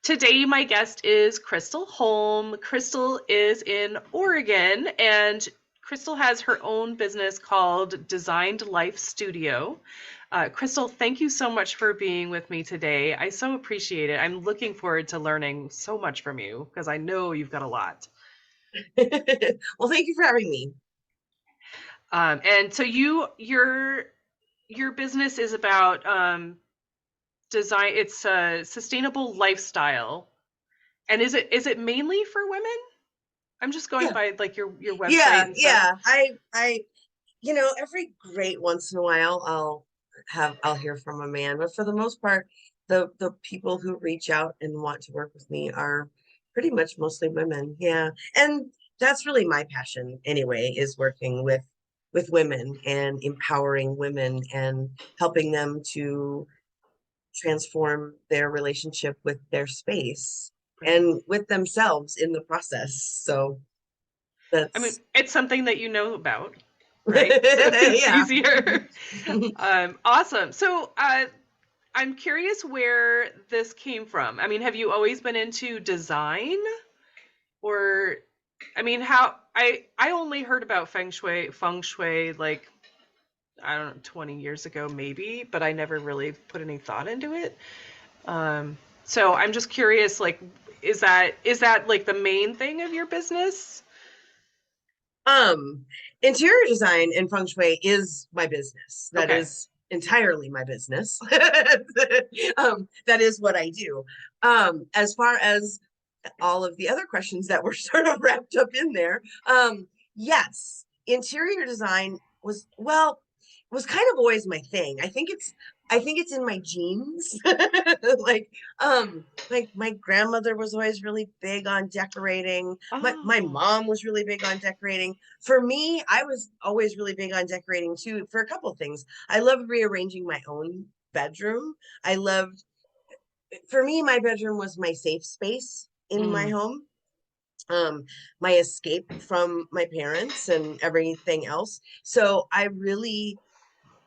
Today, my guest is Krystal Holm. Krystal is in Oregon, and Krystal has her own business called Designed Life Studio. Krystal, thank you so much for being with me today. I so appreciate it. I'm looking forward to learning so much from you because I know you've got a lot. Well, thank you for having me. And so your business is about design. It's a sustainable lifestyle. And is it mainly for women? I'm just going Yeah, by like your website yeah, and stuff. yeah. Every great once in a while I'll hear from a man, but for the most part, the people who reach out and want to work with me are pretty much mostly women. Yeah. And that's really my passion anyway, is working with women and empowering women and helping them to transform their relationship with their space Right. and with themselves in the process. So I mean, that's it's something that you know about, right? So it's yeah. easier. Awesome. So I'm curious where this came from. I mean, have you always been into design? Or I mean, how I only heard about feng shui like I don't know 20 years ago maybe, but I never really put any thought into it. So I'm just curious, like, is that like the main thing of your business? Um, Interior design and feng shui is my business. That Okay. is entirely my business. That is what I do. As far as all of the other questions that were sort of wrapped up in there, yes, interior design was kind of always my thing. I think it's in my genes. like like my grandmother was always really big on decorating. My Oh. mom was really big on decorating. For me, I was always really big on decorating too, for a couple of things. I loved rearranging my own bedroom. I loved For me, my bedroom was my safe space in my Mm. home, my escape from my parents and everything else. So I really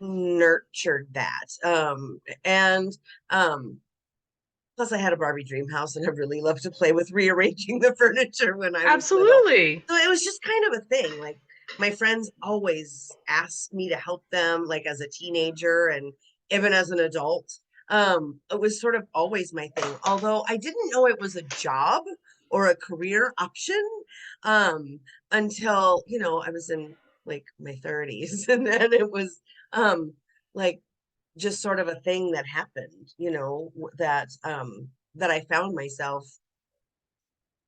nurtured that. And Plus, I had a Barbie dream house, and I really loved to play with rearranging the furniture when I was little. Absolutely. So it was just kind of a thing. Like my friends always asked me to help them, like as a teenager and even as an adult. It was sort of always my thing. Although I didn't know it was a job or a career option um, until I was in like my 30s, and then it was like just sort of a thing that happened, that I found myself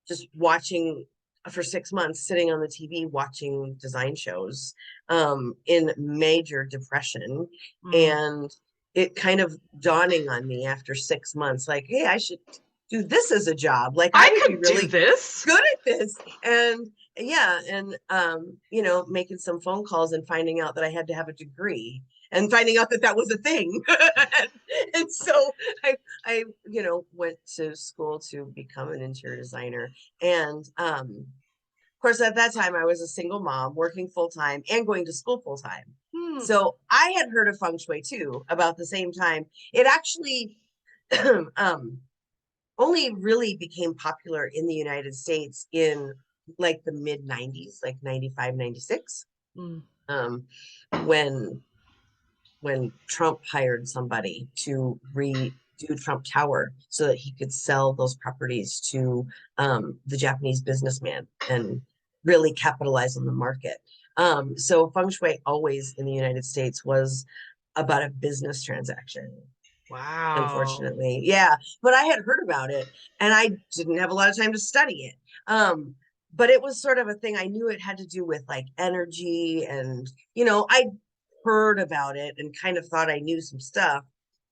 just watching for 6 months, sitting on the TV watching design shows in major depression. Mm. And it kind of dawning on me after 6 months, like, hey, I should do this as a job. Like I I would be could do really this. good at this. And yeah, and making some phone calls and finding out that I had to have a degree and finding out that that was a thing. And so I went to school to become an interior designer. And of course, at that time, I was a single mom working full time and going to school full time. Hmm. So I had heard of feng shui too about the same time. It actually um, only really became popular in the United States in like the mid 90s, like 95, 96, Mm. um, when Trump hired somebody to redo Trump Tower so that he could sell those properties to the Japanese businessman and really capitalize on the market. So feng shui always in the United States was about a business transaction, Wow. unfortunately. Yeah, but I had heard about it and I didn't have a lot of time to study it. But it was sort of a thing. I knew it had to do with like energy, and I heard about it and kind of thought I knew some stuff.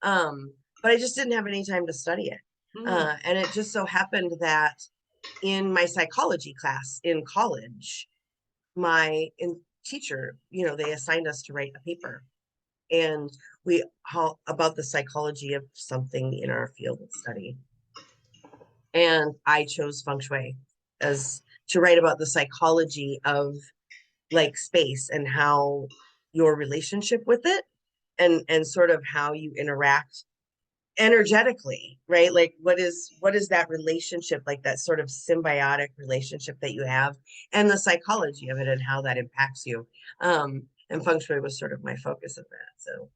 But I just didn't have any time to study it. Mm. And it just so happened that in my psychology class in college, my teacher, they assigned us to write a paper, and we about the psychology of something in our field of study. And I chose feng shui as to write about the psychology of like space and how your relationship with it and sort of how you interact energetically, right? Like what is that relationship, like that sort of symbiotic relationship that you have, and the psychology of it and how that impacts you. And feng shui was sort of my focus of that. So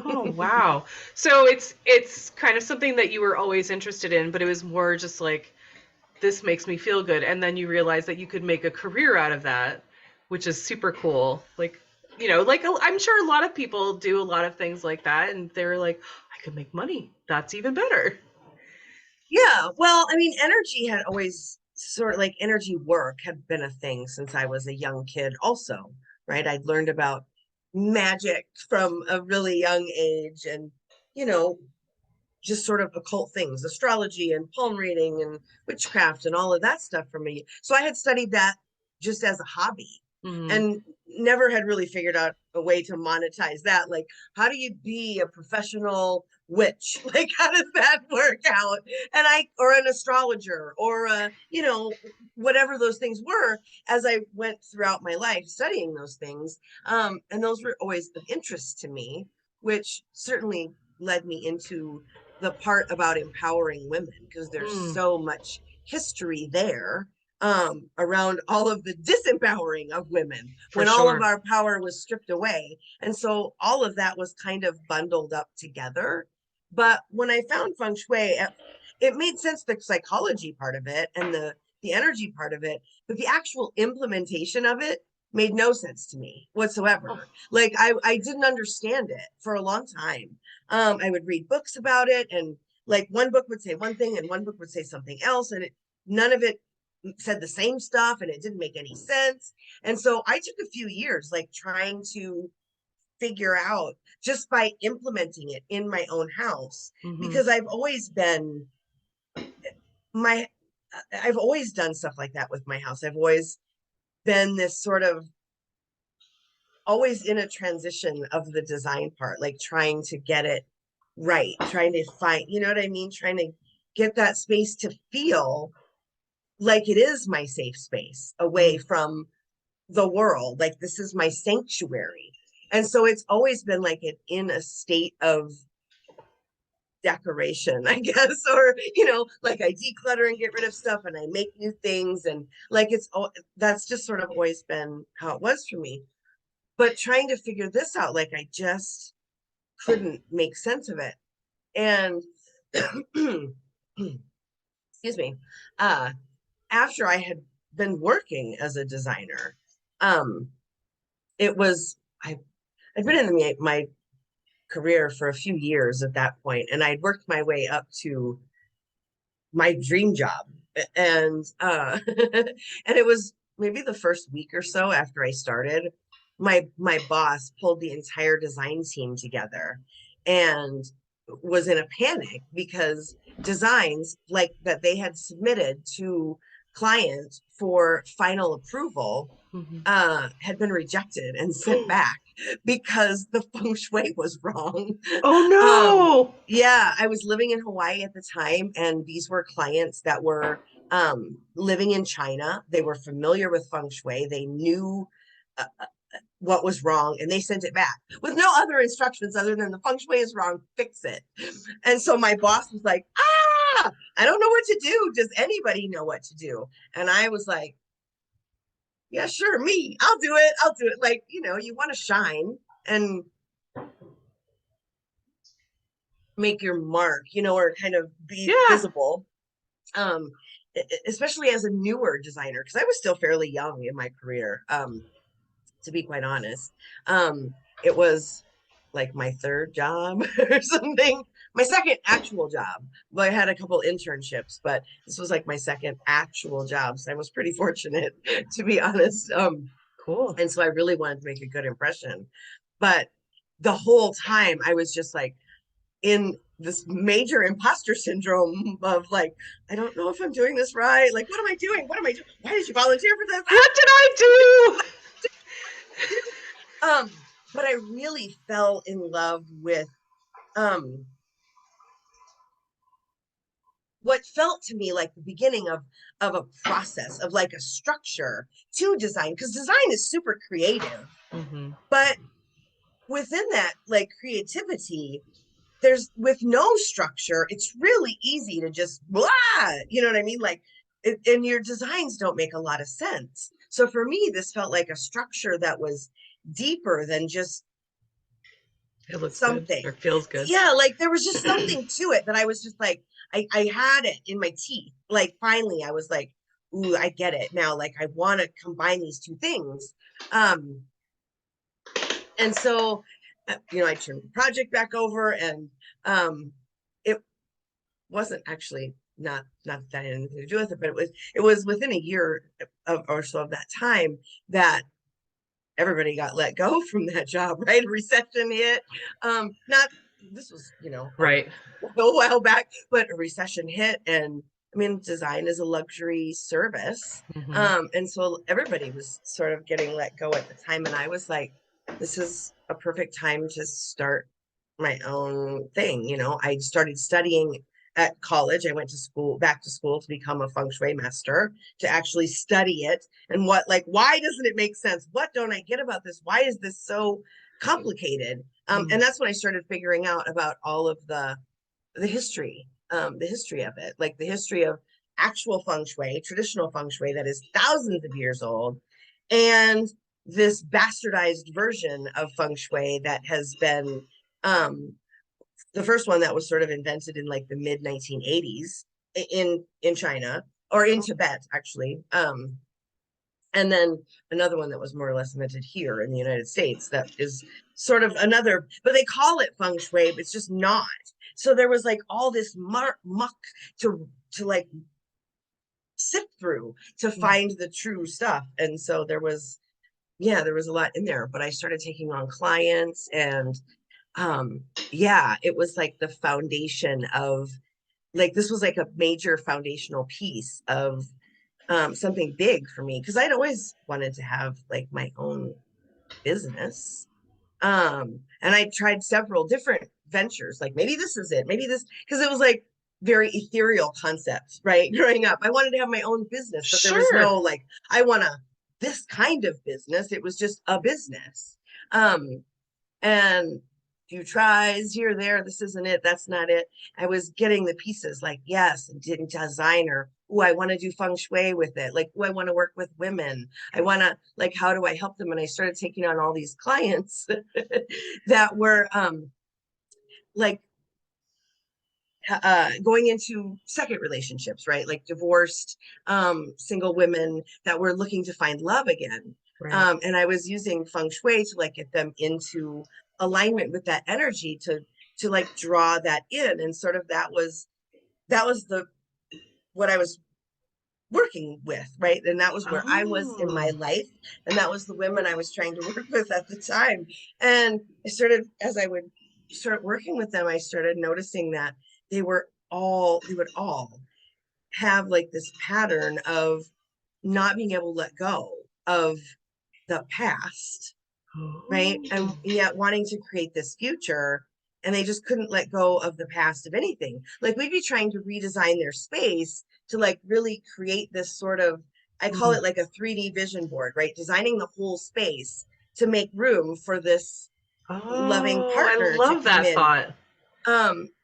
Oh, wow. So it's kind of something that you were always interested in, but it was more just like, this makes me feel good. And then you realize that you could make a career out of that, which is super cool. Like, like I'm sure a lot of people do a lot of things like that, and they're like, I could make money. That's even better. yeah, well, I mean, energy had always sort of like energy work had been a thing since I was a young kid also, right? I'd learned about magic from a really young age, and you know just sort of occult things, astrology and palm reading and witchcraft and all of that stuff for me. So I had studied that just as a hobby, Mm-hmm. and never had really figured out a way to monetize that. Like, how do you be a professional witch? Like, how does that work out? And or an astrologer, or whatever those things were, as I went throughout my life studying those things. And those were always of interest to me, which certainly led me into the part about empowering women, because there's Mm, so much history there, around all of the disempowering of women for when all of sure. our power was stripped away. And so all of that was kind of bundled up together. But when I found feng shui, it made sense, the psychology part of it and the energy part of it, but the actual implementation of it made no sense to me Oh, whatsoever. Like I didn't understand it for a long time. I would read books about it, and like one book would say one thing and one book would say something else, and none of it said the same stuff, and it didn't make any sense. And so I took a few years like trying to figure out, just by implementing it in my own house, mm-hmm. because my I've always done stuff like that with my house. I've always been this sort of always in a transition of the design part, like trying to get it right, trying to find, you know what I mean? Trying to get that space to feel like it is my safe space away Mm. from the world. Like this is my sanctuary. And so it's always been like it in a state of decoration, I guess, or like I declutter and get rid of stuff and I make new things, and like that's just sort of always been how it was for me. But trying to figure this out, like I just couldn't make sense of it. And excuse me, uh after I had been working as a designer, um it was I'd been in my career for a few years at that point, and I'd worked my way up to my dream job. And and it was maybe the first week or so after I started, my boss pulled the entire design team together and was in a panic because designs like that they had submitted to clients for final approval Mm-hmm. had been rejected and sent back because the feng shui was wrong. Oh um, no! yeah, I was living in Hawaii at the time, and these were clients that were living in China. They were familiar with feng shui. They knew what was wrong, and they sent it back with no other instructions other than the feng shui is wrong, fix it. And so my boss was like, I don't know what to do. Does anybody know what to do? And I was like, yeah, sure, me. I'll do it. I'll do it. Like, you want to shine and make your mark, or kind of be Yeah. visible. Um, Especially as a newer designer, because I was still fairly young in my career, to be quite honest. It was like my third job or something, my second actual job. Well, I had a couple internships, but this was like my second actual job. So I was pretty fortunate, to be honest. Cool. And so I really wanted to make a good impression. But the whole time I was just like in this major imposter syndrome of like, I don't know if I'm doing this right. Like, what am I doing? What am I doing? Why did you volunteer for this? What did I do? But I really fell in love with um what felt to me like the beginning of a process, of like a structure to design, because design is super creative, Mm-hmm. but within that like creativity, there's with no structure, it's really easy to just blah, you know what I mean? Like, and your designs don't make a lot of sense. So for me, this felt like a structure that was deeper than just It looks good something. or feels good. Yeah, like there was just something to it that I was just like, I had it in my teeth. Like finally, I was like, ooh, I get it now. Like I want to combine these two things. And so, you know, I turned the project back over, and it wasn't actually not that had anything to do with it, but it was within a year of or so of that time that everybody got let go from that job, right? A recession hit. Not this was, you know, Right. a while back, but a recession hit, and I mean, design is a luxury service. And so everybody was sort of getting let go at the time. And I was like, this is a perfect time to start my own thing. You know, I started studying at college. I went to school, back to school to become a Feng Shui master, to actually study it. And what, like, why doesn't it make sense? What don't I get about this? Why is this so complicated? And that's when I started figuring out about all of the history, the history of it, like the history of actual feng shui, traditional feng shui that is thousands of years old, and this bastardized version of feng shui that has been the first one that was sort of invented in like the mid 1980s in China, or in Tibet actually. And then another one that was more or less invented here in the United States that is sort of another, but they call it feng shui, but it's just not. So there was like all this muck to like sift through to find the true stuff. And so there was, yeah, there was a lot in there, but I started taking on clients, and yeah, it was like the foundation of, like, this was like a major foundational piece of something big for me, because I'd always wanted to have like my own business. And I tried several different ventures, like maybe this is it, maybe this, because it was like very ethereal concepts, right? Growing up, I wanted to have my own business, but there was Sure. no like, I want to this kind of business. It was just a business. And few tries here, there, this isn't it, that's not it. I was getting the pieces, like, yes, didn't designer. Oh, I want to do feng shui with it. Like, oh, I want to work with women. I want to, like, how do I help them? And I started taking on all these clients that were like going into second relationships, right? Like divorced, single women that were looking to find love again. Right. And I was using feng shui to like get them into alignment with that energy to like draw that in. And sort of that was the what I was working with, right? And that was where I was in my Oh. life, and that was the women I was trying to work with at the time. And I started, as I would start working with them, I started noticing that they would all have like this pattern of not being able to let go of the past, right? And Oh. yet wanting to create this future, and they just couldn't let go of the past of anything. Like we'd be trying to redesign their space to like really create this sort of, I call it like a 3D vision board, right? Designing the whole space to make room for this loving Oh, I partner to love come that in. thought.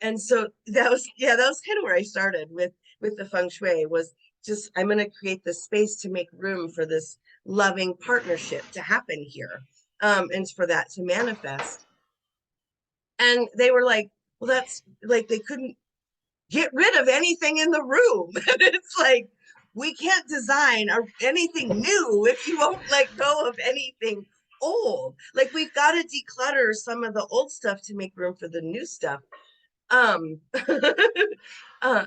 And so that was, yeah, that was kind of where I started with the feng shui, was just, I'm going to create this space to make room for this loving partnership to happen here, and for that to manifest. And they were like, well, that's like, they couldn't get rid of anything in the room. And it's like, we can't design anything new if you won't let go of anything old. Like we've got to declutter some of the old stuff to make room for the new stuff. um uh,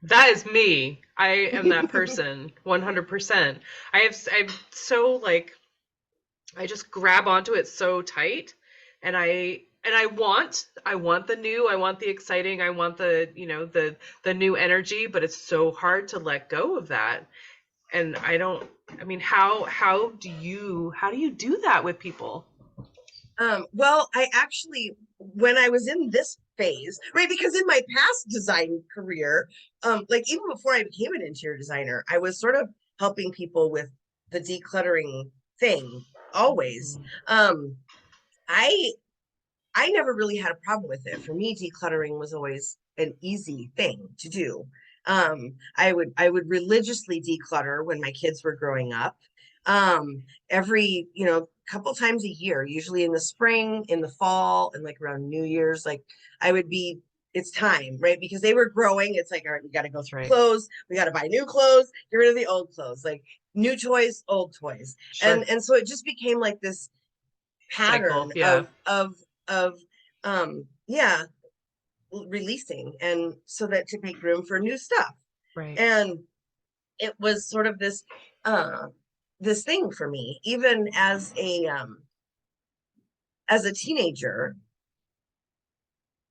That is me. I am that person 100%. I'm so like I just grab onto it so tight, and I want the new, I want the exciting, I want the, you know, the new energy, but it's so hard to let go of that. And I don't, I mean, how do you do that with people? well, I actually, when I was in this phase, right, because in my past design career, like even before I became an interior designer, I was sort of helping people with the decluttering thing always. I I never really had a problem with it. For me, decluttering was always an easy thing to do. I would religiously declutter when my kids were growing up. Every, couple times a year, usually in the spring, in the fall, and like around New Year's, like I would be, it's time, right? Because they were growing. It's like, all right, we got to go through Right. clothes. We got to buy new clothes, get rid of the old clothes, like new toys, old toys. Sure. And so it just became like this Cycle. pattern Yeah. of yeah, releasing, and so that to make room for new stuff. Right. And it was sort of this thing for me, even as a teenager,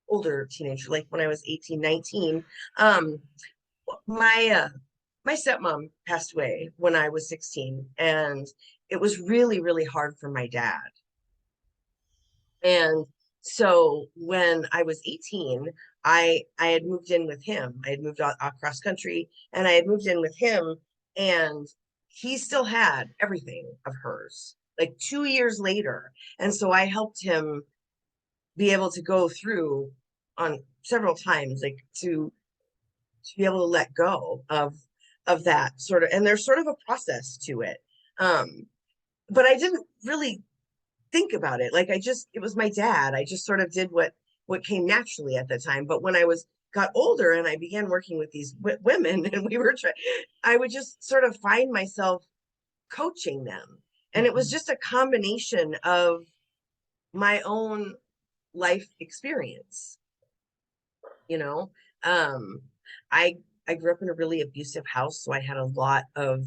older teenager, like when I was 18, 19. My stepmom passed away when I was 16, and it was really, really hard for my dad. And so when I was 18, I had moved in with him. I had moved across country, and I had moved in with him, and he still had everything of hers, like 2 years later. And so I helped him be able to go through on several times, like to be able to let go of that sort of, and there's sort of a process to it. But I didn't really think about it. Like it was my dad. I just sort of did what came naturally at the time. But when I got older and I began working with these women, and I would just sort of find myself coaching them. And it was just a combination of my own life experience, you know. Um, I I grew up in a really abusive house, so I had a lot of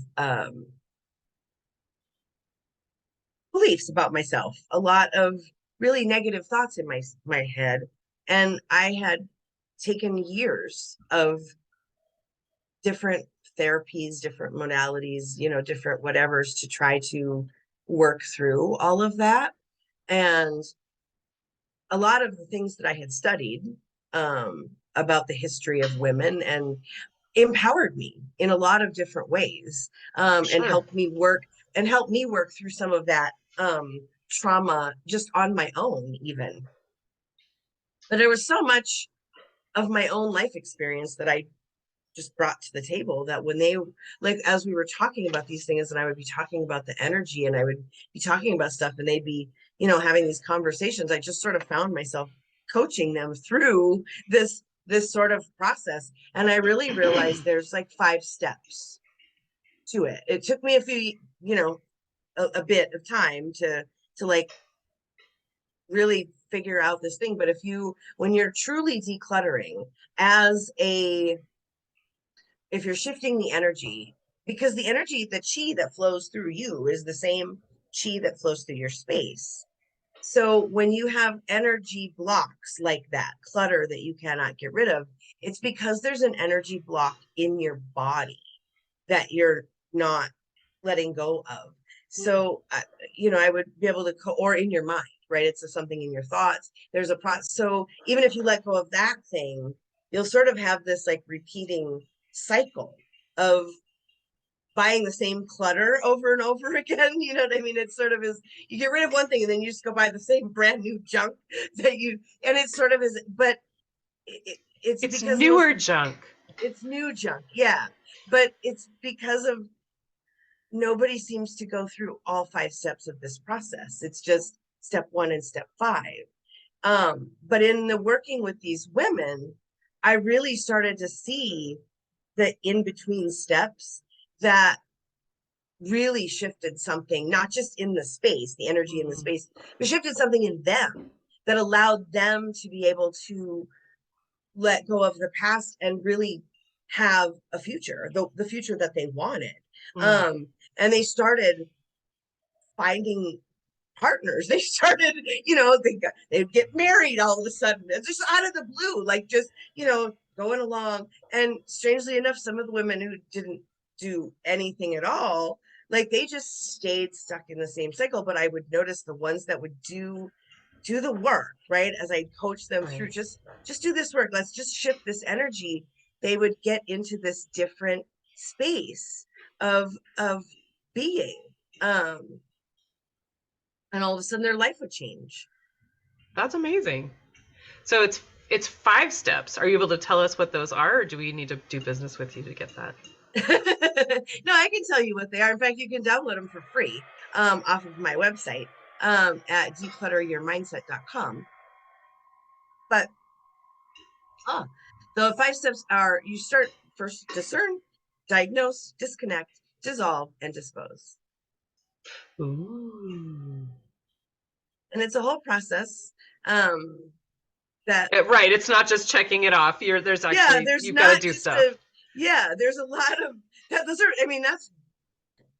beliefs about myself, a lot of really negative thoughts in my head. And I had taken years of different therapies, different modalities, different whatevers to try to work through all of that. And a lot of the things that I had studied about the history of women and empowered me in a lot of different ways, and Sure. helped me work through some of that trauma just on my own, even. But there was so much of my own life experience that I just brought to the table, that when they, like, as we were talking about these things, and I would be talking about the energy, and I would be talking about stuff, and they'd be, having these conversations, I just sort of found myself coaching them through this sort of process. And I really realized there's like 5 steps to it. It took me a few, a bit of time to like really figure out this thing. But when you're truly decluttering, if you're shifting the energy, because the energy, the chi that flows through you is the same chi that flows through your space. So when you have energy blocks like that, clutter that you cannot get rid of, it's because there's an energy block in your body that you're not letting go of. So, I would be able to, or in your mind, right? It's something in your thoughts. There's a process. So even if you let go of that thing, you'll sort of have this like repeating cycle of buying the same clutter over and over again. You know what I mean? It sort of is, you get rid of one thing and then you just go buy the same brand new junk and it sort of is, but it's It's because newer junk. it's new junk. Yeah. But it's because of nobody seems to go through all 5 steps of this process. It's just step 1 and step 5. But in the working with these women, I really started to see the in between steps that really shifted something, not just in the space, the energy in the space, but shifted something in them that allowed them to be able to let go of the past and really have a future, the future that they wanted. And they started finding partners. They started, they'd get married all of a sudden. It's just out of the blue, like just, going along. And strangely enough, some of the women who didn't do anything at all, like they just stayed stuck in the same cycle. But I would notice the ones that would do the work, right? As I coach them through, just do this work. Let's just shift this energy. They would get into this different space of being. And all of a sudden their life would change. That's amazing. So it's 5 steps. Are you able to tell us what those are, or do we need to do business with you to get that? No, I can tell you what they are. In fact, you can download them for free off of my website at 𝗔𝗿𝗄𝘁 But the 5 steps are: you start first, discern, diagnose, disconnect, dissolve, and dispose. Ooh. And it's a whole process that Right. It's not just checking it off. There's actually, there's you've got to not do just stuff. there's a lot of that. Those are, I mean, that's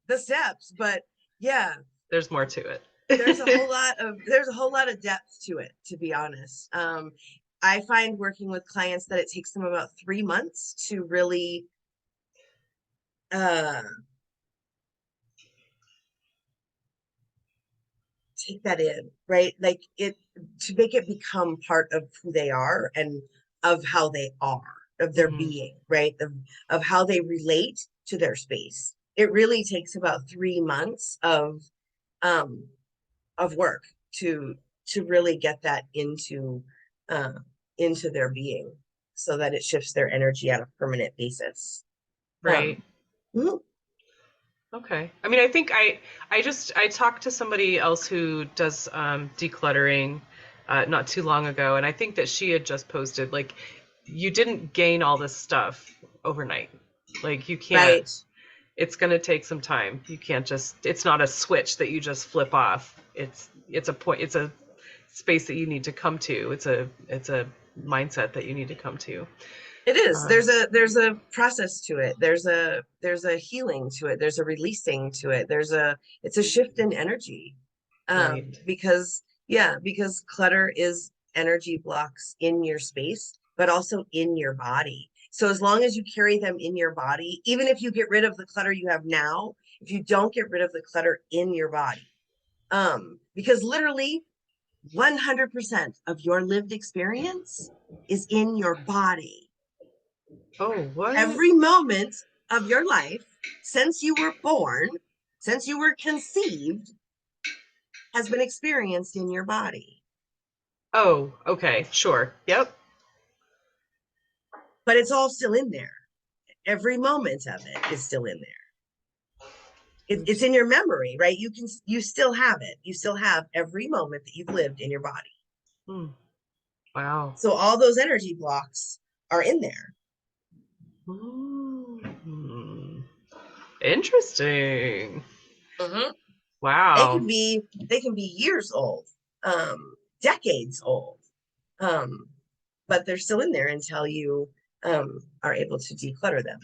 the steps, but yeah, there's more to it. there's a whole lot of depth to it, to be honest. I find working with clients that it takes them about 3 months to really take that in, right? Like to make it become part of who they are and of how they are, of their being, right? Of how they relate to their space. It really takes about 3 months of work to really get that into their being, so that it shifts their energy on a permanent basis. Right. Mhm. Okay. I mean, I think I talked to somebody else who does decluttering not too long ago, and I think that she had just posted, like, you didn't gain all this stuff overnight. Like, you can't. Right. It's going to take some time. You can't just. It's not a switch that you just flip off. It's a point. It's a space that you need to come to. It's a mindset that you need to come to. It is. There's a process to it. There's a healing to it. There's a releasing to it. It's a shift in energy. Right. Because clutter is energy blocks in your space, but also in your body. So as long as you carry them in your body, even if you get rid of the clutter you have now, if you don't get rid of the clutter in your body, because literally 100% of your lived experience is in your body. Oh, what? Every moment of your life since you were born, since you were conceived, has been experienced in your body. Oh, okay, sure. Yep. But it's all still in there. Every moment of it is still in there. It's in your memory, right? You still have it. You still have every moment that you've lived in your body. Hmm. Wow. So all those energy blocks are in there. Hmm. Interesting. Mm-hmm. Wow. They can be years old, decades old, but they're still in there until you are able to declutter them.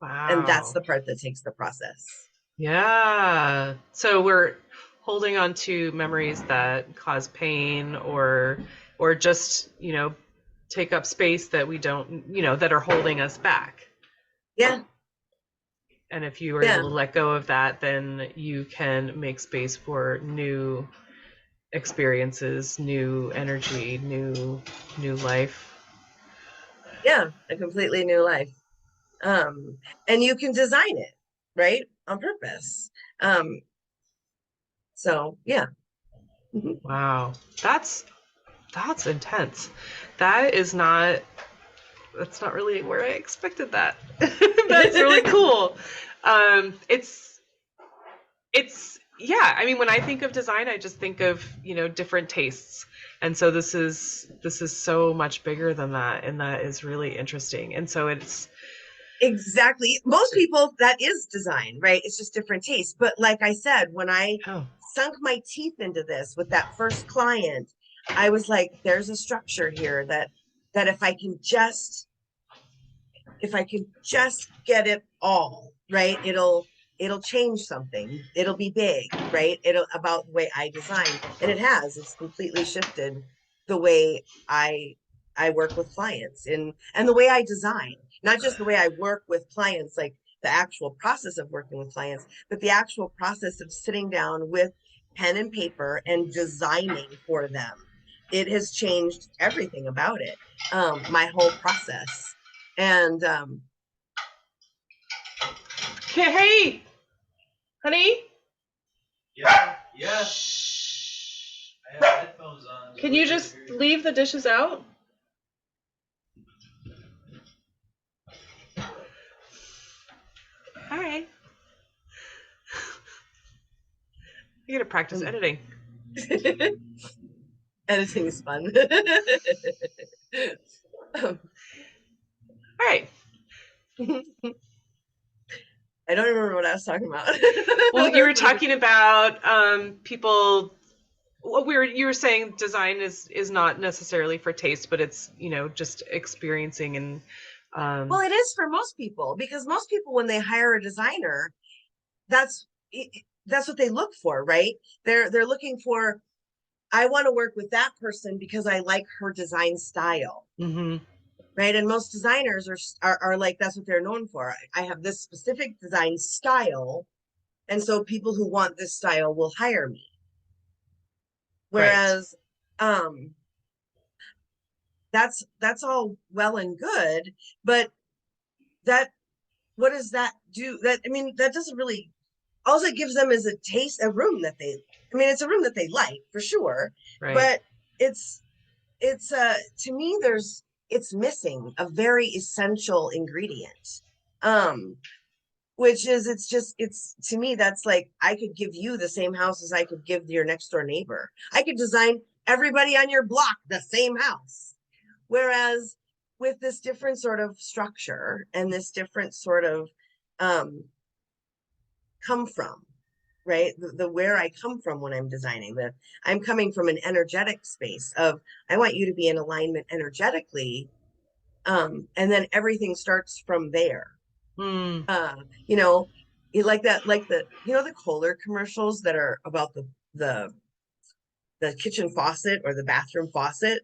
And that's Wow. the part that takes the process. Yeah. So we're holding on to memories that cause pain, or just, take up space that we don't, that are holding us back. Yeah. And if you are able to let go of that, then you can make space for new experiences, new energy, new life. Yeah, a completely new life. And you can design it, right? On purpose. So yeah. Wow. That's intense. That's not really where I expected that. That's really cool. Yeah, I mean, when I think of design, I just think of, different tastes. And so this is so much bigger than that, and that is really interesting. And so it's exactly, most people, that is design, right? It's just different tastes. But like I said, when I sunk my teeth into this with that first client, I was like, there's a structure here that if I can just get it all right, it'll change something. It'll be big, right? It'll about the way I design. And it's completely shifted the way I work with clients, and the way I design. Not just the way I work with clients, like the actual process of working with clients, but the actual process of sitting down with pen and paper and designing for them. It has changed everything about it, my whole process. And hey, honey. Yeah. I have headphones on. Can you just leave the dishes out? All right. You gotta practice editing. Editing is fun. All right. I don't remember what I was talking about. Well, you were talking about people. Well, you were saying design is not necessarily for taste, but it's, you know, just experiencing and. Well, it is for most people, because most people, when they hire a designer, that's what they look for, right? They're looking for, I want to work with that person because I like her design style. Mm-hmm. Right. And most designers are like, that's what they're known for. I have this specific design style, and so people who want this style will hire me. Whereas that's all well and good, but what does that do? That, I mean, that doesn't really, all it gives them is a room that they, I mean, it's a room that they like for sure, Right. but it's to me, it's missing a very essential ingredient, which is, it's to me, that's like, I could give you the same house as I could give your next door neighbor. I could design everybody on your block the same house. Whereas with this different sort of structure and this different sort of come from, right? The where I come from when I'm designing, that I'm coming from an energetic space of, I want you to be in alignment energetically. And then everything starts from there. Mm. You know, like that, like the, you know, the Kohler commercials that are about the kitchen faucet or the bathroom faucet.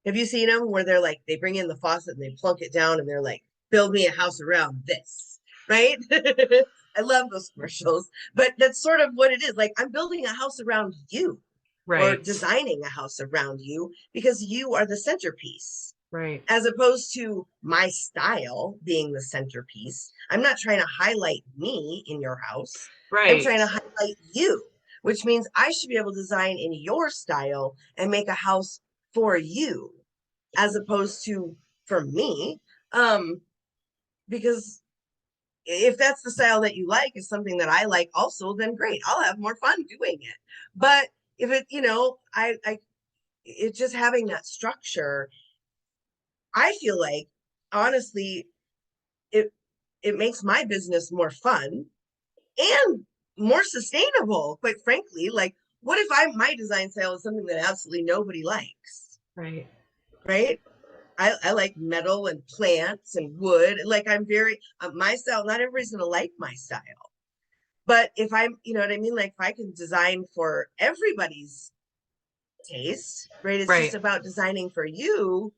Have you seen them where they're like, they bring in the faucet and they plunk it down and they're like, build me a house around this, right? I love those commercials, but that's sort of what it is. Like, I'm building a house around you, Right. or designing a house around you, because you are the centerpiece. Right. As opposed to my style being the centerpiece. I'm not trying to highlight me in your house. Right. I'm trying to highlight you, which means I should be able to design in your style and make a house for you, as opposed to for me. Because if that's the style that you like, is something that I like also, then great, I'll have more fun doing it. But if it, you know, it's just having that structure, I feel like, honestly, it makes my business more fun and more sustainable, quite frankly. Like, what if my design style is something that absolutely nobody likes? Right. Right. I like metal and plants and wood. Like, I'm very, my style, not everybody's gonna like my style. But if I'm, you know what I mean? Like, if I can design for everybody's taste, right? It's just about designing for you.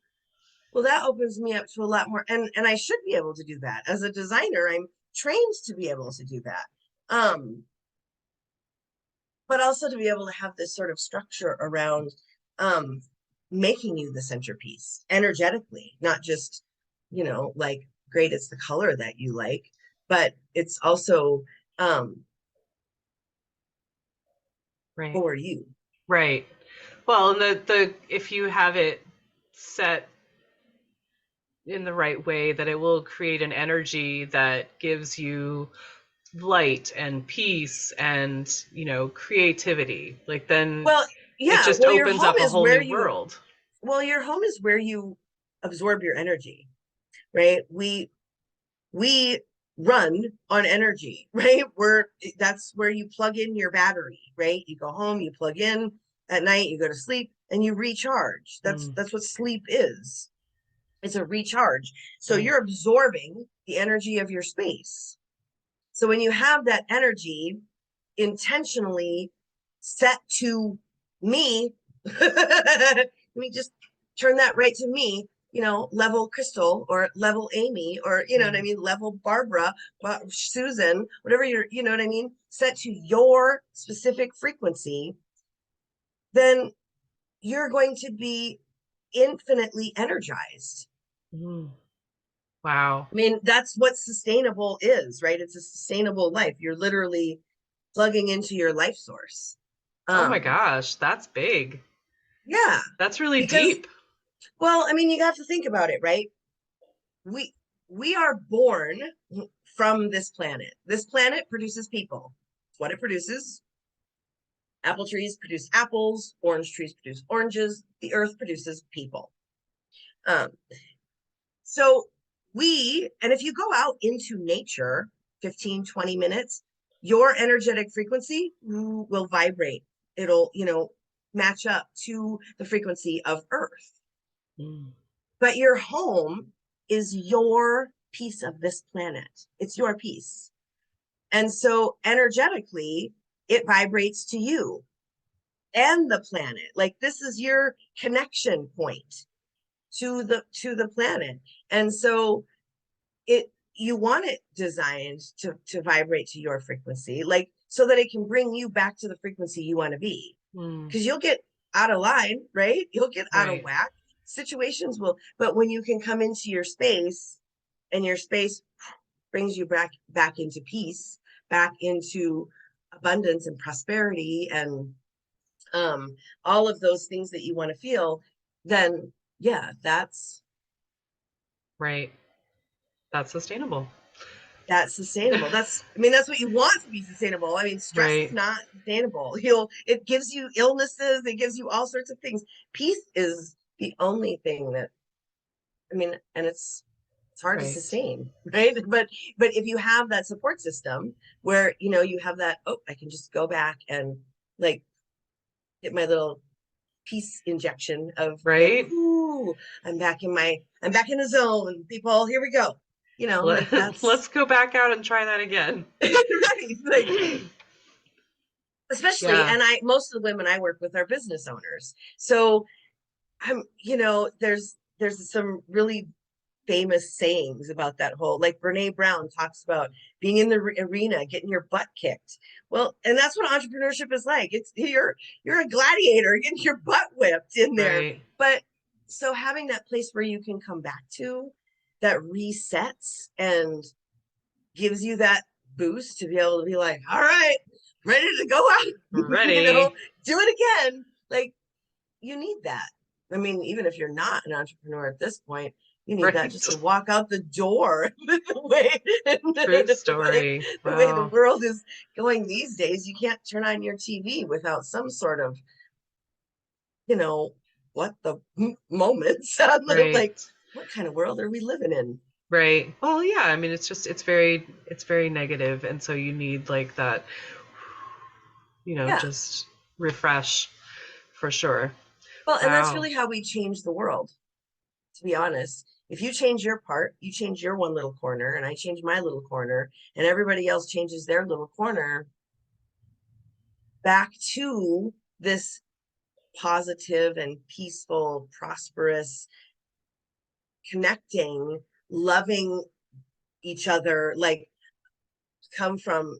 Well, that opens me up to a lot more. And I should be able to do that. As a designer, I'm trained to be able to do that. But also to be able to have this sort of structure around making you the centerpiece energetically, not just, you know, like, great, it's the color that you like, but it's also for you. Right. Well, and the if you have it set in the right way, that it will create an energy that gives you light and peace and, you know, creativity. Like, then, well, yeah, it just opens up a whole new world. Well, your home is where you absorb your energy, right? We run on energy, right? That's where you plug in your battery, right? You go home, you plug in at night, you go to sleep, and you recharge. That's what sleep is. It's a recharge. So you're absorbing the energy of your space. So when you have that energy intentionally set to me, let me just turn that right to me, you know, level Krystal or level Amy, or, you know what I mean, level Barbara, Susan, whatever you're, you know what I mean, set to your specific frequency, then you're going to be infinitely energized. Wow. I mean, that's what sustainable is, right? It's a sustainable life. You're literally plugging into your life source. Oh my Um, gosh, that's big. yeah, That's really because, deep. well, I mean, you have to think about it, right? We we are born from this planet. This planet produces people. It's what it produces. Apple trees produce apples, orange trees produce oranges, the earth produces people. Um, so and if you go out into nature 15, 20 minutes, your energetic frequency will vibrate. It'll, match up to the frequency of earth. Mm. But your home is your piece of this planet. It's your piece. And so energetically, it vibrates to you and the planet. Like this is your connection point to the planet. And so it you want it designed to vibrate to your frequency, like so that it can bring you back to the frequency you want to be. Mm. Because you'll get out of line, right? You'll get out of Right. whack. Situations will, but when you can come into your space and your space brings you back into peace, back into abundance and prosperity and all of those things that you want to feel, then yeah, Right. That's sustainable. that's sustainable. I mean, that's what you want to be sustainable. I mean, stress is Right. not sustainable. It gives you illnesses, it gives you all sorts of things. Peace is the only thing that, I mean, and it's hard to Right. sustain, right? But if you have that support system where, you have that, oh, I can just go back and like get my little peace injection of like, Right. ooh, I'm back in the zone, people. Here we go. Like that's Let's go back out and try that again. right. Like especially, Yeah. and most of the women I work with are business owners. So there's some really famous sayings about that whole, like Brene Brown talks about being in the arena, getting your butt kicked. Well, and that's what entrepreneurship is like. It's you're a gladiator, getting your butt whipped in there. Right. But so having that place where you can come back to that resets and gives you that boost to be able to be like, all right, ready to go out, Ready. do it again. Like you need that. I mean, even if you're not an entrepreneur at this point, you need that just Right. to walk out the door. the way True the way story. the way the Wow. world is going these days, you can't turn on your TV without some sort of, you know, what the moments. Like, Right. what kind of world are we living in? Right. Well, yeah, I mean it's very negative, and so you need like that, Yeah. just refresh for sure. Well, and that's Wow. really how we change the world, to be honest. If you change your part, you change your one little corner, and I change my little corner, and everybody else changes their little corner back to this positive and peaceful, prosperous, connecting, loving each other, like come from,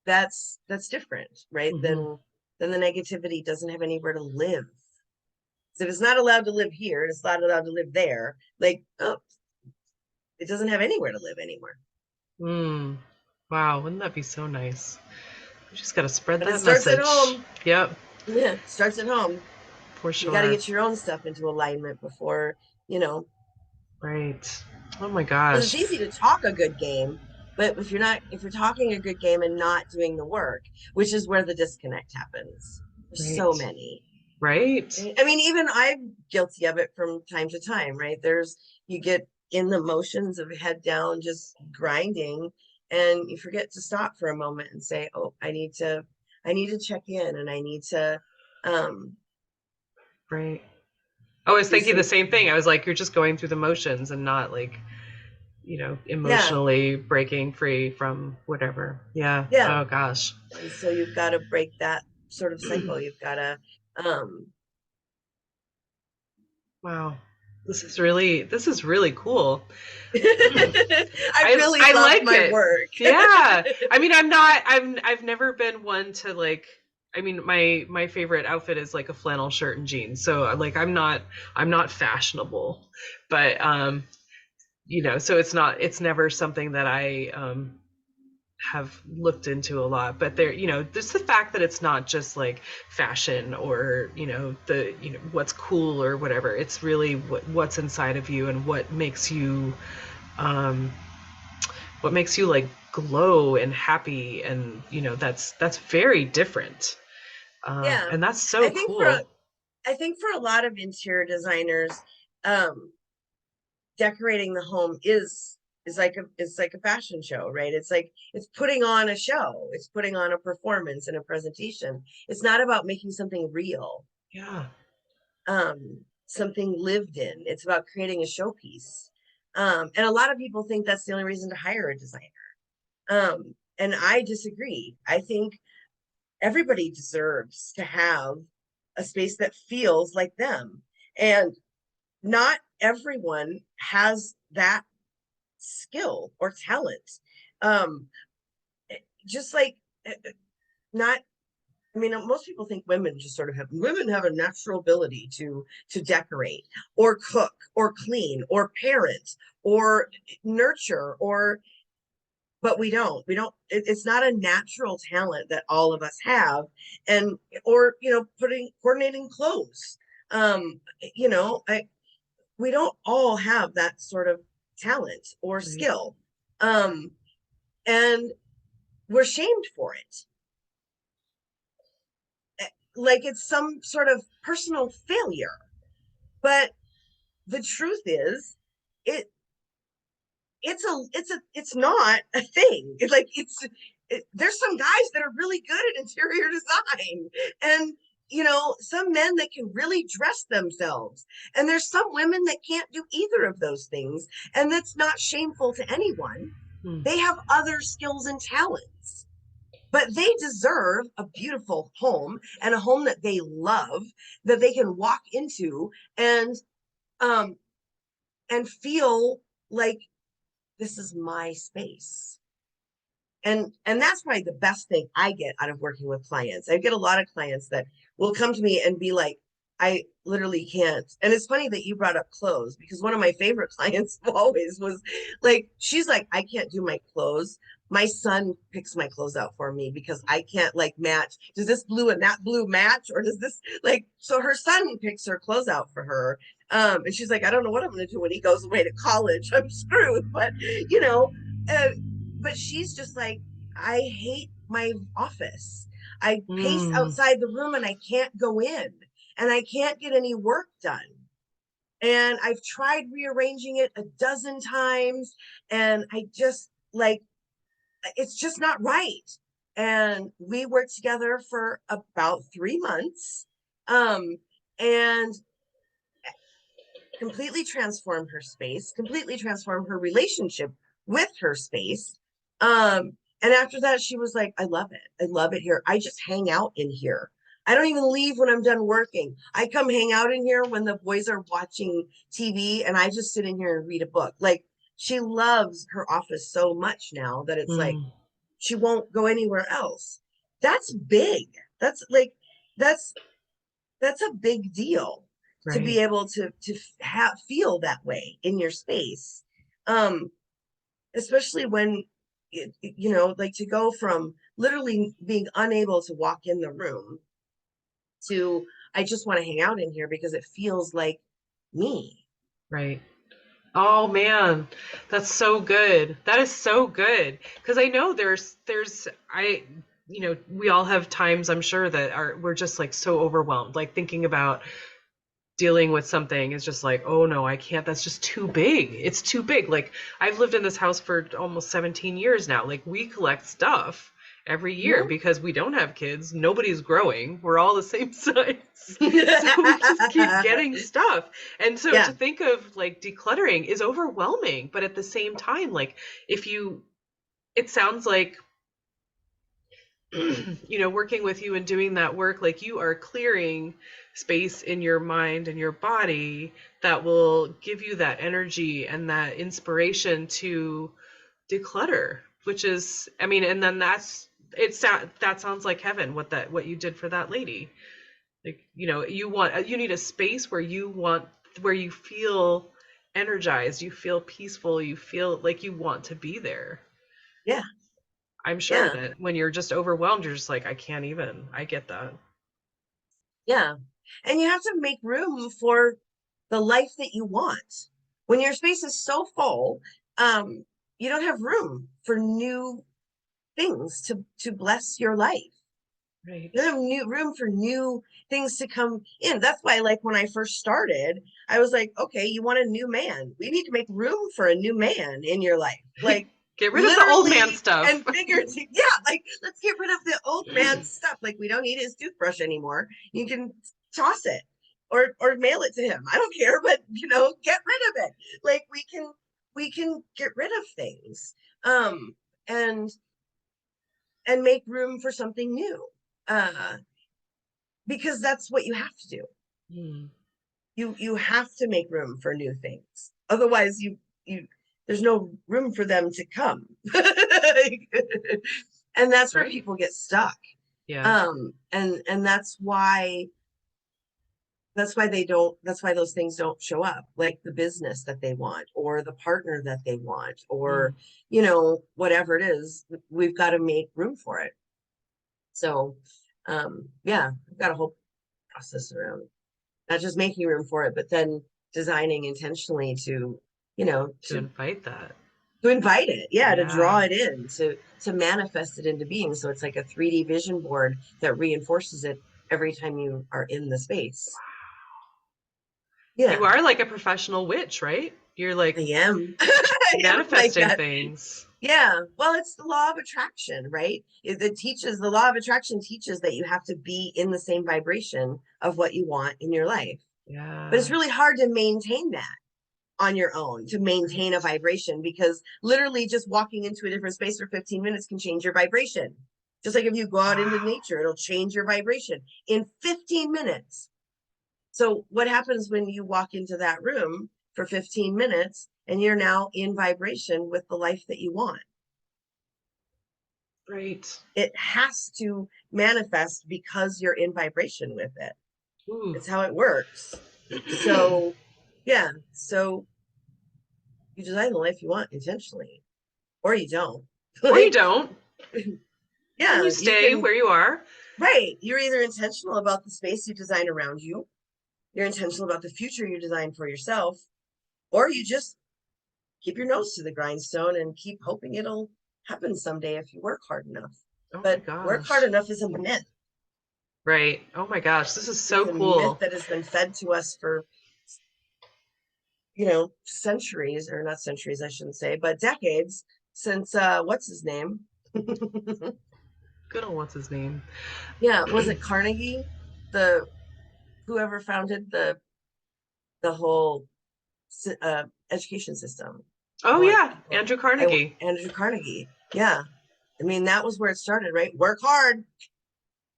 that's different, right? Hmm. Then the negativity doesn't have anywhere to live. So if it's not allowed to live here, it's not allowed to live there, like, oh, it doesn't have anywhere to live anymore. Mm. Wow, wouldn't that be so nice? We just got to spread But it that starts at message. home. Yep, Yeah, it starts at home. for You got to sure. get your own stuff into alignment before, you know, Right. Oh my because it's gosh. easy to talk a good game, but if you're talking a good game and not doing the work, which is where the disconnect happens. There's so Right. many. Right. Right? I mean, even I'm guilty of it from time to time, right? You get in the motions of head down, just grinding, and you forget to stop for a moment and say, oh, I need to check in, and I need to um Right. I was do thinking the some, same thing. I was like, you're just going through the motions and not like, yeah, emotionally breaking free from whatever. Yeah. yeah. Oh gosh. And so you've got to break that sort of cycle. You've got to um Wow. This is really cool. I I really I love like my it. work. Yeah. I mean, I've never been one to like, I mean, my favorite outfit is like a flannel shirt and jeans. So like I'm not fashionable. But so it's never something that I have looked into a lot, but there, there's the fact that it's not just like fashion or, what's cool or whatever. It's really what's inside of you and um, what makes you like glow and happy. And, that's very different. Yeah. And that's I so think for cool. I think for a lot of interior designers, decorating the home is like a fashion show, right? It's like it's putting on a show, it's putting on a performance and a presentation. It's not about making something real, Yeah. something lived in. It's about creating a showpiece. And a lot of people think that's the only reason to hire a designer. And I disagree. I think everybody deserves to have a space that feels like them. And not everyone has that skill or talent. Um, just like not, I mean, most people think women just sort of women have a natural ability to decorate or cook or clean or parent or nurture or, but it's not a natural talent that all of us have. And or coordinating clothes. um you know I we don't all have that sort of talent or Right. skill. And we're shamed for it, like it's some sort of personal failure. But the truth is, it it's not a thing. It's like there's some guys that are really good at interior design, and some men that can really dress themselves, and there's some women that can't do either of those things, and that's not shameful to anyone. Hmm. They have other skills and talents, but they deserve a beautiful home and a home that they love, that they can walk into and um feel like this is my space. And that's probably the best thing I get out of working with clients. I get a lot of clients that will come to me and be like, I literally can't. And it's funny that you brought up clothes, because one of my favorite clients always was like, she's like, I can't do my clothes. My son picks my clothes out for me because I can't like match. Does this blue and that blue match? Or does this like, so her son picks her clothes out for her. And she's like, I don't know what I'm going to do when he goes away to college. I'm screwed. But, you know, uh, but she's just like, I hate my office. I pace Mm. outside the room and I can't go in, and I can't get any work done. And I've tried rearranging it a dozen times, and I just like, it's just not right. And we worked together for about 3 months, and completely transform her space, completely transform her relationship with her space. And after that, she was like, I love it. I love it here. I just hang out in here. I don't even leave when I'm done working. I come hang out in here when the boys are watching TV, and I just sit in here and read a book. Like, she loves her office so much now that it's like Mm. she won't go anywhere else. That's big. That's like, that's that's a big deal, to be Right. able to feel that way in your space. um Especially when like, to go from literally being unable to walk in the room to, I just want to hang out in here because it feels like me. Right. Oh man, that's so good. That is so good. Because I know we all have times, I'm sure, that we're just like so overwhelmed. Like thinking about dealing with something is just like, oh no, I can't. That's just too big. It's too big. Like I've lived in this house for almost 17 years now. Like we collect stuff every year Mhm. because we don't have kids. Nobody's growing. We're all the same size. So we just keep getting stuff. And so Yeah. to think of like decluttering is overwhelming, but at the same time, like if you it sounds like working with you and doing that work, like you are clearing space in your mind and your body that will give you that energy and that inspiration to declutter, which is, I mean, and then that sounds like heaven, what you did for that lady. Like, you need a space where you feel energized, you feel peaceful, you feel like you want to be there. Yeah. I'm sure Yeah. that when you're just overwhelmed, you're just like, I can't even. I get that. Yeah. And you have to make room for the life that you want. When your space is so full, you don't have room for new things to bless your life. Right. You don't have new room for new things to come in. That's why, like, when I first started, I was like, okay, you want a new man. We need to make room for a new man in your life. Like, Get rid of the old man literally stuff. and figuratively. Yeah, like, let's get rid of the old man stuff. Like, we don't need his toothbrush anymore. You can toss it or mail it to him. I don't care, but get rid of it. Like, we can get rid of things. And make room for something new. Because that's what you have to do. You have to make room for new things. Otherwise, you there's no room for them to come. And that's where Right. people get stuck. Yeah. And that's why those things don't show up, like the business that they want or the partner that they want, or whatever it is. We've got to make room for it. So yeah, I've got a whole process around not just making room for it, but then designing intentionally to invite that. to invite it. Yeah, to draw Yeah. it in, to manifest it into being. So it's like a 3D vision board that reinforces it every time you are in the space. Yeah, You are like a professional witch, right? You're I like am. I am like manifesting that. things. Yeah, well, it's the law of attraction, right? The law of attraction teaches that you have to be in the same vibration of what you want in your life. But it's Yeah. really hard to maintain that on your own, to maintain a vibration, because literally just walking into a different space for 15 minutes can change your vibration. Just like if you go out into Wow. nature, it'll change your vibration in 15 minutes. So what happens when you walk into that room for 15 minutes and you're now in vibration with the life that you want? Right. It has to manifest because you're in vibration with it. Ooh. It's how it works. So yeah, so you design the life you want intentionally, or you don't. Or you Like, don't. And yeah, you you stay can. where you are. Right, you're either intentional about the space you design around you, you're intentional about the future you design for yourself, or you just keep your nose to the grindstone and keep hoping it'll happen someday if you work hard enough. Oh my But work hard gosh. enough is a myth. Right. Oh my gosh. This is It's so a myth cool. that has been fed to us for centuries, or not centuries, I shouldn't say, but decades, since what's his name? Good old what's his name? Yeah, was it Carnegie? The Whoever founded the whole education system. Oh Want yeah, well, Andrew Carnegie. Andrew Carnegie. Yeah, I mean that was where it started, right? Work hard,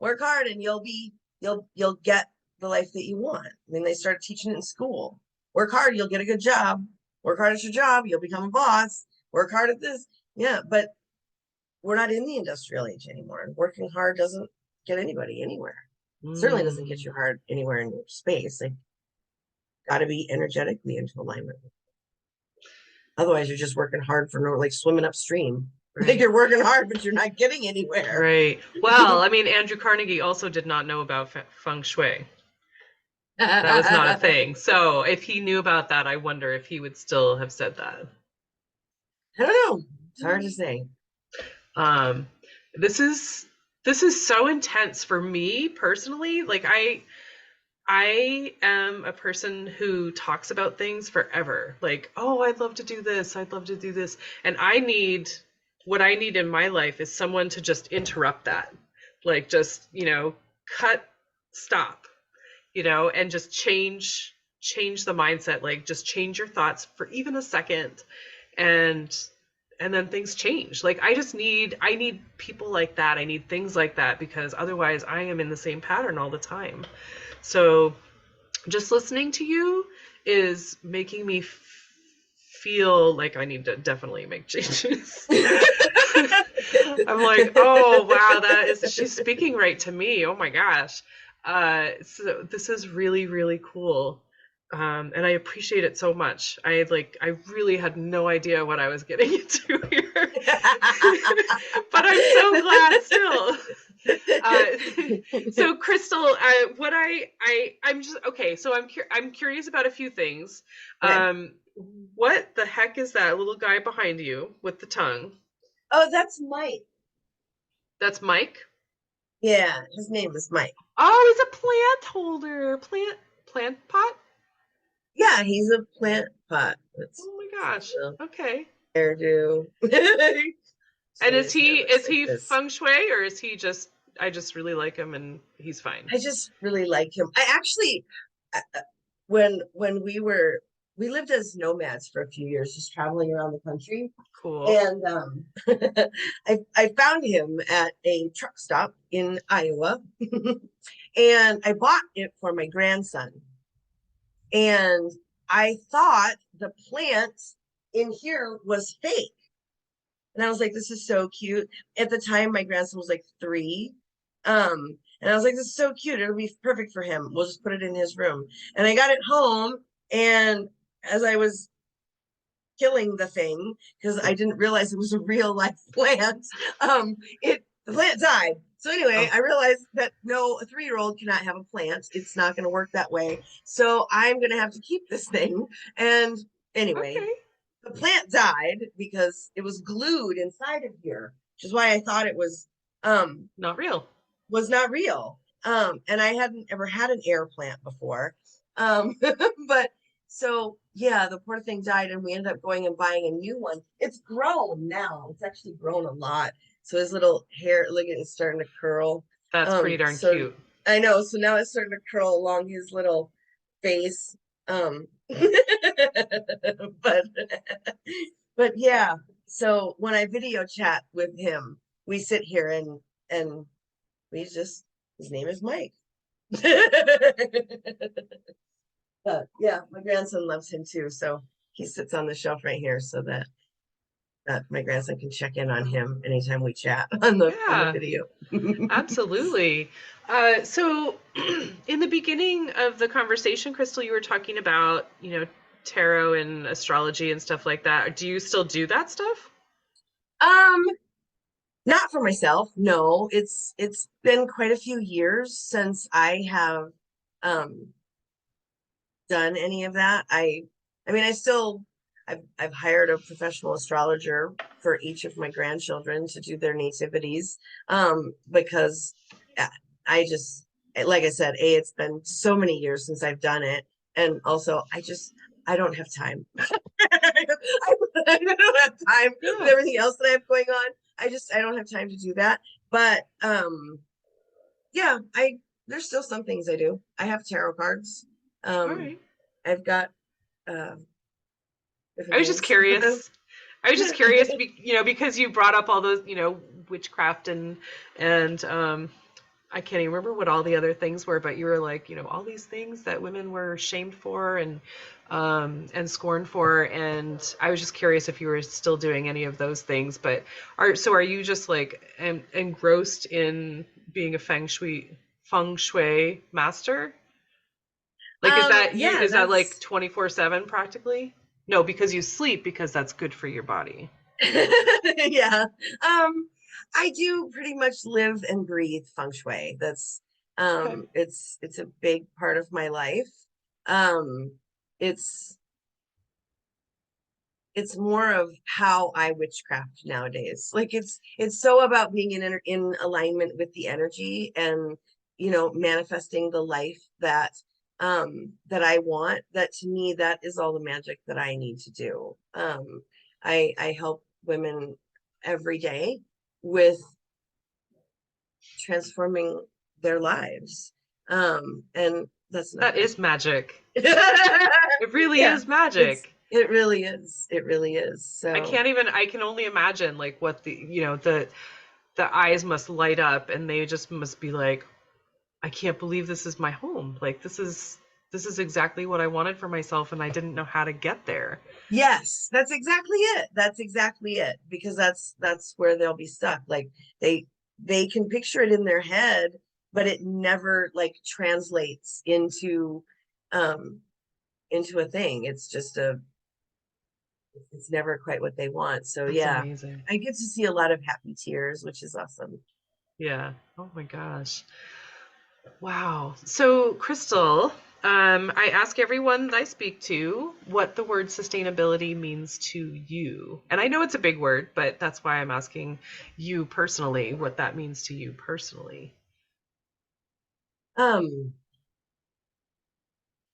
and you'll get the life that you want. I mean, they started teaching it in school. Work hard, you'll get a good job. Work hard at your job, you'll become a boss. Work hard at this. Yeah, but we're not in the industrial age anymore. Working hard doesn't get anybody anywhere. Certainly doesn't get Mm. you hard anywhere in your space. Like, got to be energetically into alignment. Otherwise, you're just working hard for no, like swimming upstream. Right. Like, you're working hard, but you're not getting anywhere. Right. Well, I mean, Andrew Carnegie also did not know about Feng Shui. That was not a thing. So if he knew about that, I wonder if he would still have said that. I don't know. It's hard to say. Um, this is so intense for me personally. Like I am a person who talks about things forever. Like, oh, I'd love to do this. I'd love to do this. And what I need in my life is someone to just interrupt that. Like, just, stop, and just change the mindset. Like, just change your thoughts for even a second. And then things change. Like, I need people like that. I need things like that, because otherwise I am in the same pattern all the time. So just listening to you is making me feel like I need to definitely make changes. I'm like, oh wow, she's speaking right to me. Oh my gosh. So this is really, really cool. And I appreciate it so much. I really had no idea what I was getting into here, but I'm so glad still. Uh, so Krystal, what I'm just okay. So I'm curious about a few things. Okay. What the heck is that little guy behind you with the tongue? Oh, that's Mike. That's Mike. Yeah, his name is Mike. Oh, he's a plant holder, plant pot. Yeah, he's a plant pot. That's Oh my gosh. Okay. hairdo. And His hair looks is like he this. feng shui, or is he just I just really like him and he's fine? I just really like him. I actually, when we lived as nomads for a few years, just traveling around the country, Cool. and I found him at a truck stop in Iowa, and I bought it for my grandson. And I thought the plant in here was fake. And I was like, this is so cute. At the time, my grandson was like 3. And I was like, this is so cute. It'll be perfect for him. We'll just put it in his room. And I got it home. And as I was killing the thing, because I didn't realize it was a real life plant, the plant died. So anyway, Oh, I realized that no, a 3-year-old cannot have a plant. It's not going to work that way. So I'm going to have to keep this thing. And anyway, okay. the plant died because it was glued inside of here, which is why I thought it Not real. not real. And I hadn't ever had an air plant before. But so yeah, the poor thing died, and we ended up going and buying a new one. It's grown now. It's actually grown a lot. So his little hair, look at it, it's starting to curl. That's pretty darn So cute. I know. So now it's starting to curl along his little face. But but yeah. So when I video chat with him, we sit here and we just his name is Mike. But yeah, my grandson loves him too. So he sits on the shelf right here so that my grandson can check in on him anytime we chat on the Yeah, video. absolutely. So in the beginning of the conversation, Krystal, you were talking about, tarot and astrology and stuff like that. Do you still do that stuff? Um, Not for myself, no. It's been quite a few years since I have um done any of that. I mean, I've hired a professional astrologer for each of my grandchildren to do their nativities, because I just, like I said, it's been so many years since I've done it, and also I don't have time. I don't have time with Yeah. everything else that I have going on. I don't have time to do that. But yeah, there's still some things I do. I have tarot cards. All Um, right. I've got uh I different was just things. curious. I was just curious, because you brought up all those, witchcraft and I can't even remember what all the other things were, but you were like, all these things that women were shamed for and scorned for, and I was just curious if you were still doing any of those things. But are you just like engrossed in being a feng shui master? Like, Yeah, is that like that's 24/7 practically? No, because you sleep because that's good for your body. yeah. I do pretty much live and breathe feng shui. That's Okay. it's a big part of my life. Um, it's it's more of how I witchcraft nowadays. Like it's so about being in alignment with the energy, and manifesting the life that I want. That to me, that is all the magic that I need to do. I help women every day with transforming their lives. And that's That nothing. is magic. It really Yeah, is magic. it really is. It really is. So I can only imagine like what the eyes must light up and they just must be like, I can't believe this is my home. Like this is exactly what I wanted for myself and I didn't know how to get there. yes, that's exactly it. That's exactly it. Because that's where they'll be stuck. Like they they can picture it in their head, but it never like translates um into a thing. It's just it's never quite what they want. So That's yeah, amazing. I get to see a lot of happy tears, which is awesome. Yeah. Oh my gosh. Wow. So, Krystal, I ask everyone that I speak to what the word sustainability means to you. And I know it's a big word, but that's why I'm asking you personally what that means to you personally. Um,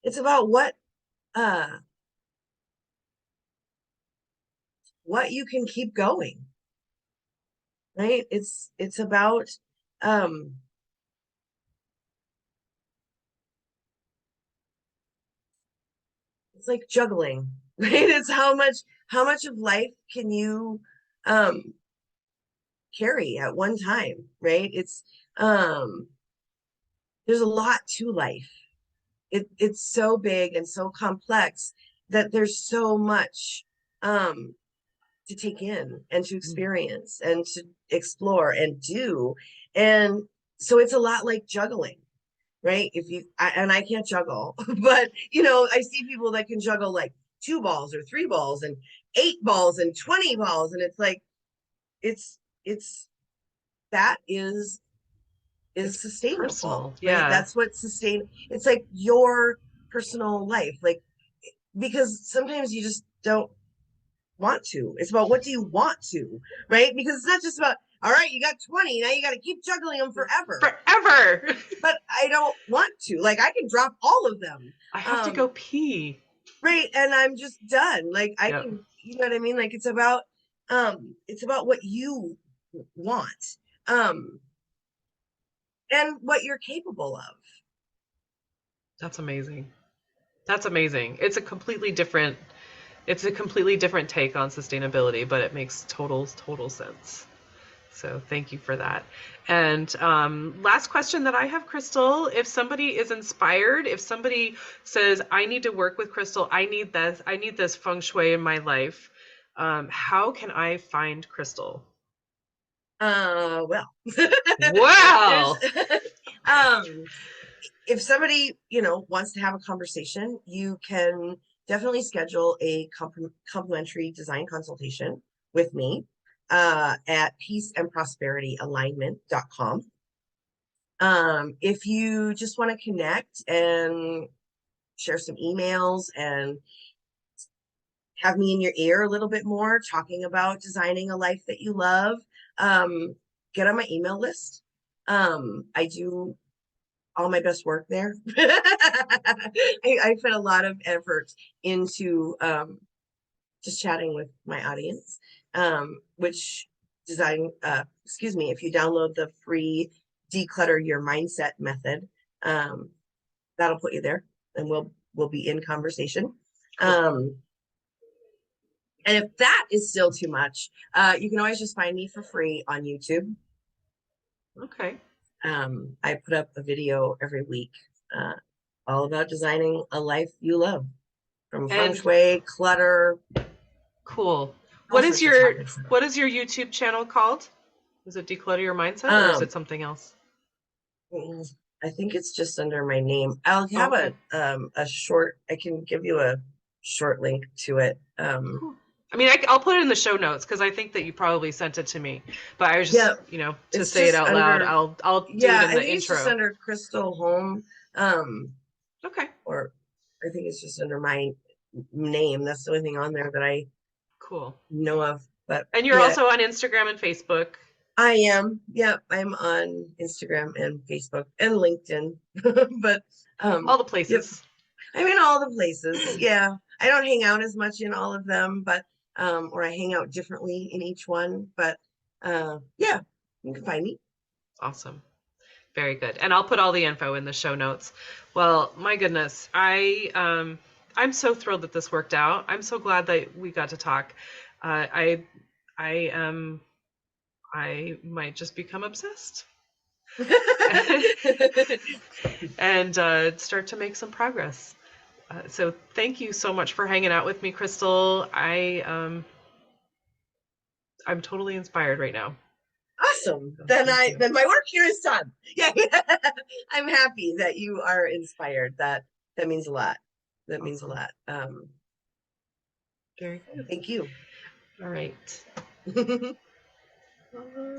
it's about uh what you can keep going, right? It's about um it's like juggling, right? It's how much of life can you um carry at one time, right? It's um there's a lot to life. It's so big and so complex that there's so much um to take in and to Mm. experience and to explore and do. And so it's a lot like juggling, right? And I can't juggle, but I see people that can juggle like 2 balls or 3 balls and 8 balls and 20 balls. And it's like, it's that is It's sustainable, personal. right? Yeah. That's what it's like your personal life, like, because sometimes you just don't want to. It's about what do you want to, right? Because it's not just about, all right, you got 20, now you got to keep juggling them forever. Forever. But I don't want to. Like, I can drop all of them. I have to go pee. Right. And I'm just done. Like, I Yep. can, you know what I mean? Like, it's about what you want. Um, and what you're capable of. That's amazing. That's amazing. It's a completely different take on sustainability, but it makes total sense. So thank you for that. And last question that I have, Krystal, if somebody is inspired, if somebody says, I need to work with Krystal, I need this feng shui in my life, how can I find Krystal? Well, there's Wow. um if somebody wants to have a conversation, you can definitely schedule a complimentary design consultation with me at 𝗙ceandprosperityalignment.com. If you just want to connect and share some emails and have me in your ear a little bit more, talking about designing a life that you love, get on my email list. I do all my best work there. I put a lot of effort into just chatting with my audience, which if you download the free Declutter Your Mindset method, that'll put you there and we'll be in conversation. Cool. And if that is still too much, you can always just find me for free on YouTube. Okay. I put up a video every week, all about designing a life you love, from feng And shui, clutter, cool. all What is sorts of your topics. what is your YouTube channel called? Is it Declutter Your Mindset or is Um, it something else? I think it's just under my name. I'll Oh, have okay. a short. I can give you a short link to it. Cool. I mean, I'll put it in the show notes because I think that you probably sent it to me. But I was Yeah, just, to it's say it just out loud, under. I'll do it Yeah, in I the think it's just intro. under Krystal Holm. Okay. Or I think it's just under my name. That's the only thing on there that I Cool. know of. But And you're yeah, also on Instagram and Facebook. I am. Yeah, I'm on Instagram and Facebook and LinkedIn. But All the yep, places. I'm in all the places. Yeah. I don't hang out as much in all of them, but or I hang out differently in each one. But yeah, you can find me. Awesome. Very good. And I'll put all the info in the show notes. Well, my goodness, I'm so thrilled that this worked out. I'm so glad that we got to talk. I am I might just become obsessed and start to make some progress. So thank you so much for hanging out with me, Krystal. I'm totally inspired right now. Awesome. So Then thank you. then my work here is done. Yeah. I'm happy that you are inspired. That means a lot. That means a lot. Very good. Thank you. All right.